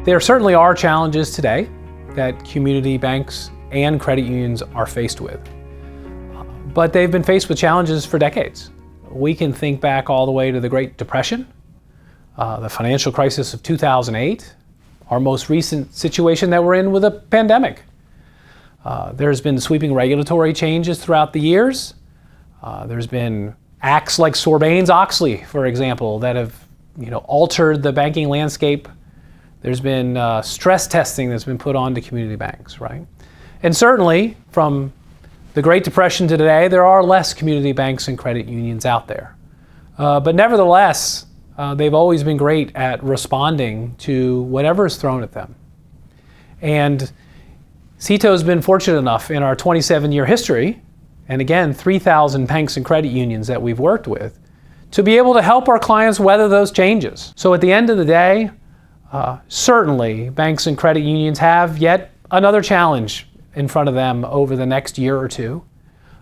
There certainly are challenges today that community banks and credit unions are faced with, but they've been faced with challenges for decades. We can think back all the way to the Great Depression, the financial crisis of 2008, our most recent situation that we're in with a pandemic. There's been sweeping regulatory changes throughout the years. There's been acts like Sarbanes-Oxley, for example, that have altered the banking landscape. There's been stress testing that's been put on to community banks, right? And certainly, from the Great Depression to today, there are less community banks and credit unions out there. But nevertheless, they've always been great at responding to whatever is thrown at them. And Ceto has been fortunate enough in our 27-year history, and again, 3,000 banks and credit unions that we've worked with, to be able to help our clients weather those changes. So at the end of the day, certainly banks and credit unions have yet another challenge in front of them over the next year or two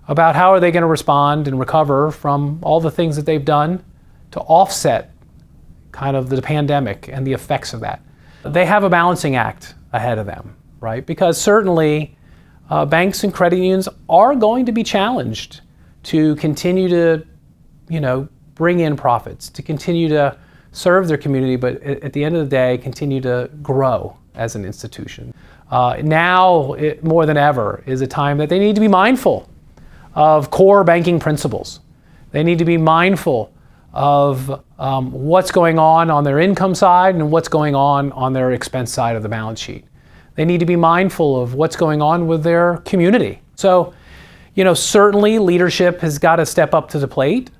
about how are they going to respond and recover from all the things that they've done to offset kind of the pandemic and the effects of that. They have a balancing act ahead of them, right? Because certainly banks and credit unions are going to be challenged to continue to, bring in profits, to continue to serve their community, but at the end of the day, continue to grow as an institution. Now, more than ever, is a time that they need to be mindful of core banking principles. They need to be mindful of what's going on their income side and what's going on their expense side of the balance sheet. They need to be mindful of what's going on with their community. So, certainly leadership has got to step up to the plate.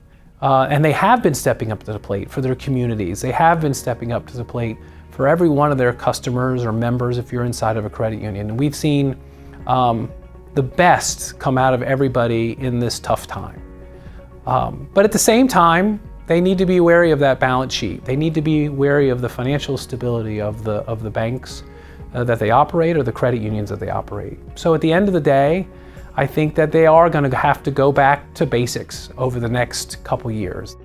And they have been stepping up to the plate for their communities. They have been stepping up to the plate for every one of their customers or members if you're inside of a credit union. And we've seen the best come out of everybody in this tough time. But at the same time, they need to be wary of that balance sheet. They need to be wary of the financial stability of the banks that they operate or the credit unions that they operate. So at the end of the day, I think that they are going to have to go back to basics over the next couple years.